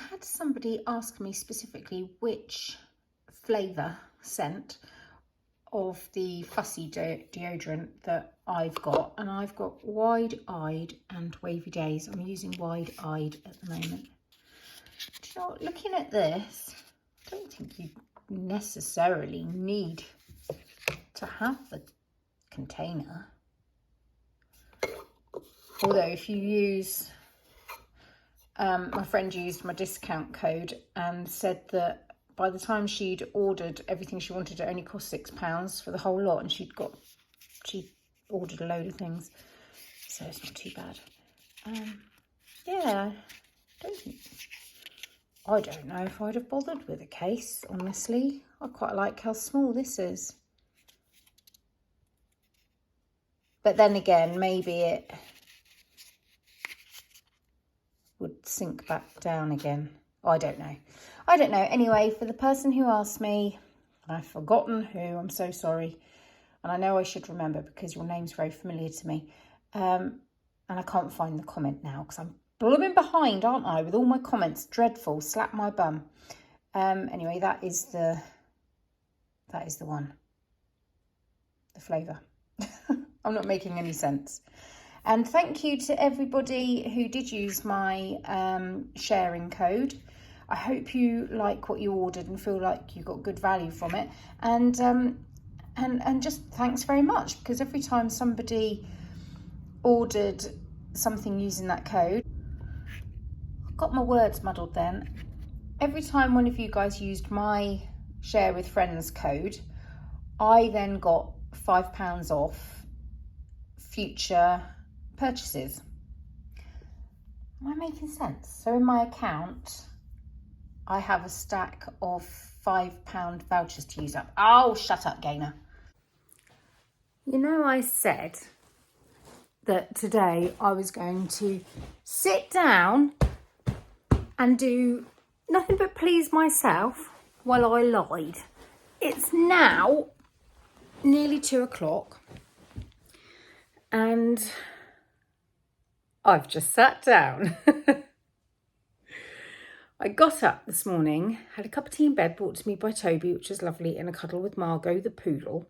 had somebody ask me specifically which flavour scent of the Fussy deodorant that I've got, and I've got Wide-Eyed and Wavy Days. I'm using Wide-Eyed at the moment. Do you know what, looking at this, I don't think you necessarily need to have the container. Although if you use, my friend used my discount code and said that by the time she'd ordered everything she wanted, it only cost £6 for the whole lot, and she ordered a load of things, so it's not too bad. Yeah, I don't know if I'd have bothered with a case, honestly. I quite like how small this is. But then again, maybe it would sink back down again. I don't know. Anyway, for the person who asked me, I've forgotten who, I'm so sorry. And I know I should remember because your name's very familiar to me. And I can't find the comment now because I'm blooming behind, aren't I, with all my comments. Dreadful. Slap my bum. Anyway, that is the one. The flavour. I'm not making any sense. And thank you to everybody who did use my sharing code. I hope you like what you ordered and feel like you got good value from it. And just thanks very much, because every time somebody ordered something using that code, I got my words muddled then. Every time one of you guys used my share with friends code, I then got £5 off future purchases. Am I making sense? So in my account, I have a stack of £5 vouchers to use up. Oh, shut up, Gaynor. You know, I said that today I was going to sit down and do nothing but please myself while I lied. It's now nearly 2 o'clock and I've just sat down. I got up this morning, had a cup of tea in bed brought to me by Toby, which was lovely, and a cuddle with Margot, the poodle.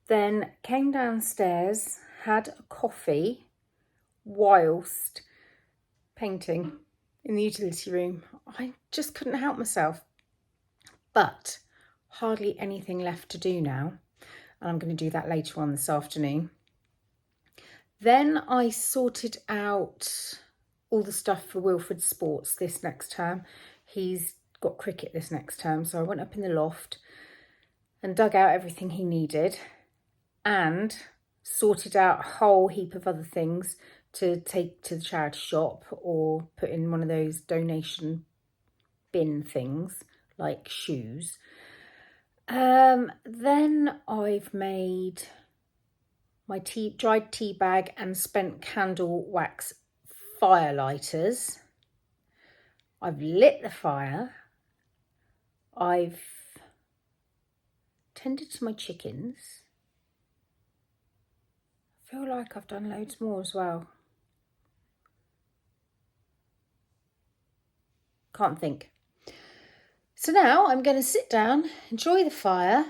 Then came downstairs, had a coffee whilst painting in the utility room. I just couldn't help myself. But hardly anything left to do now. And I'm going to do that later on this afternoon. Then I sorted out all the stuff for Wilfred's sports this next term. He's got cricket this next term, so I went up in the loft and dug out everything he needed and sorted out a whole heap of other things to take to the charity shop or put in one of those donation bin things like shoes. Then I've made my dried tea bag and spent candle wax fire lighters. I've lit the fire. I've tended to my chickens. I feel like I've done loads more as well. Can't think. So now I'm going to sit down, enjoy the fire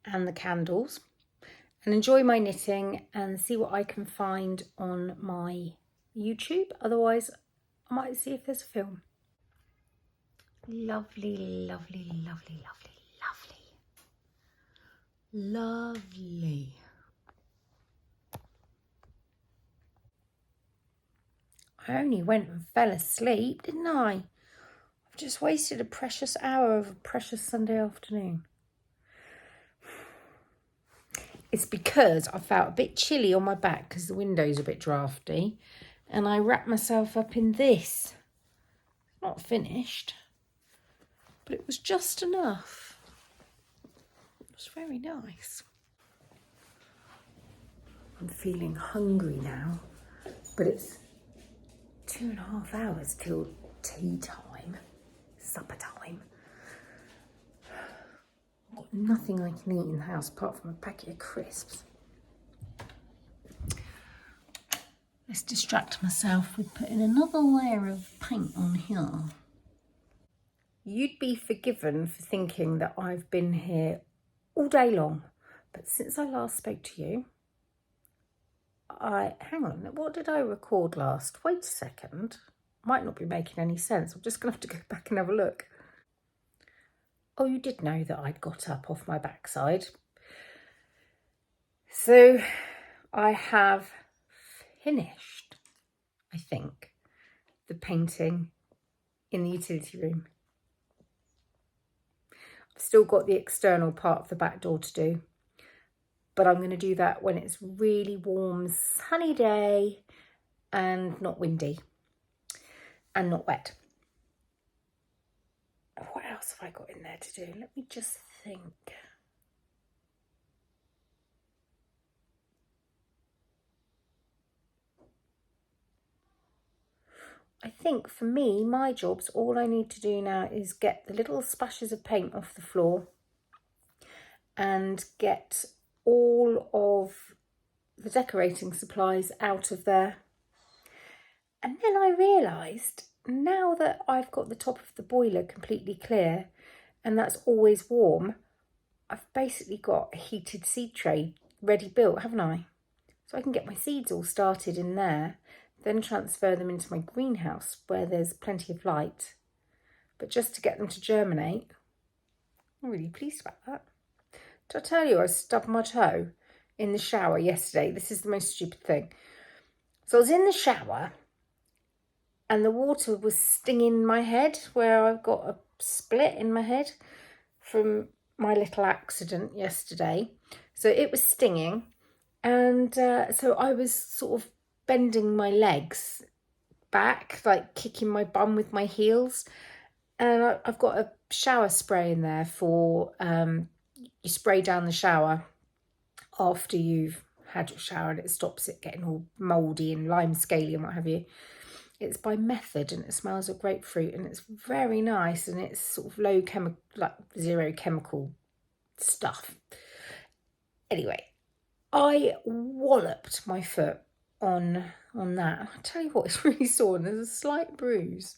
and the candles, and enjoy my knitting and see what I can find on my YouTube. Otherwise, I might see if there's a film. Lovely, lovely, lovely, lovely, lovely. Lovely. I only went and fell asleep, didn't I? I've just wasted a precious hour of a precious Sunday afternoon. It's because I felt a bit chilly on my back because the window's a bit drafty, and I wrapped myself up in this. Not finished, but it was just enough. It was very nice. I'm feeling hungry now, but it's 2.5 hours till tea time, supper time. I've got nothing I can eat in the house apart from a packet of crisps. Let's distract myself with putting another layer of paint on here. You'd be forgiven for thinking that I've been here all day long, but since I last spoke to you, hang on, what did I record last? Wait a second. Might not be making any sense. I'm just going to have to go back and have a look. Oh, you did know that I'd got up off my backside. So I have finished, I think, the painting in the utility room. I've still got the external part of the back door to do, but I'm going to do that when it's really warm, sunny day and not windy and not wet. What else have I got in there to do? Let me just think. I think for me, my job's all I need to do now is get the little splashes of paint off the floor and get all of the decorating supplies out of there. And then I realised, now that I've got the top of the boiler completely clear and that's always warm, I've basically got a heated seed tray ready built, haven't I? So I can get my seeds all started in there, then transfer them into my greenhouse where there's plenty of light. But just to get them to germinate, I'm really pleased about that. Did I tell you I stubbed my toe in the shower yesterday? This is the most stupid thing. So I was in the shower and the water was stinging my head where I've got a split in my head from my little accident yesterday. So it was stinging, and so I was sort of bending my legs back, like kicking my bum with my heels. And I've got a shower spray in there for, you spray down the shower after you've had your shower and it stops it getting all mouldy and lime scaly and what have you. It's by Method and it smells of grapefruit and it's very nice and it's sort of low chemical, like zero chemical stuff. Anyway, I walloped my foot on that. I tell you what, it's really sore and there's a slight bruise.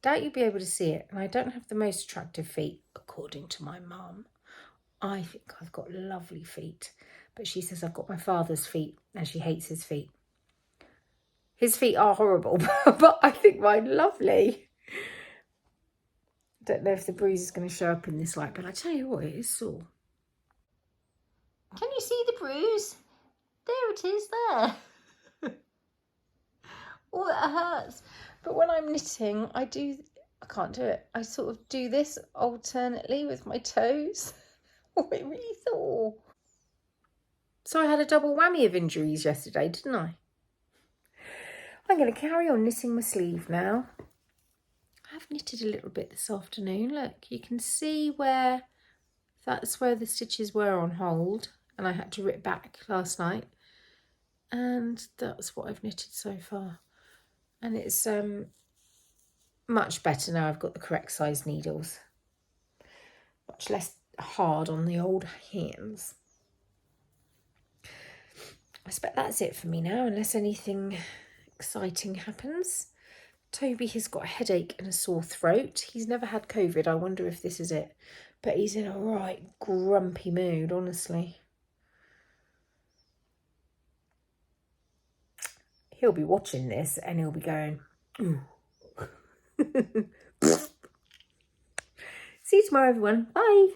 Doubt you'll be able to see it. And I don't have the most attractive feet, according to my mum. I think I've got lovely feet, but she says I've got my father's feet and she hates his feet. His feet are horrible, but I think mine lovely. Don't know if the bruise is going to show up in this light, but I tell you what, it is sore. Can you see the bruise? There it is there. Oh, that hurts. But when I'm knitting, I can't do it. I sort of do this alternately with my toes. Oh, it really sore. So I had a double whammy of injuries yesterday, didn't I? I'm going to carry on knitting my sleeve now. I've knitted a little bit this afternoon. Look, you can see that's where the stitches were on hold and I had to rip back last night. And that's what I've knitted so far. And it's much better now I've got the correct size needles. Much less hard on the old hands. I expect that's it for me now, unless anything exciting happens. Toby has got a headache and a sore throat. He's never had COVID. I wonder if this is it. But he's in a right grumpy mood, honestly. He'll be watching this and he'll be going, ooh. See you tomorrow, everyone. Bye.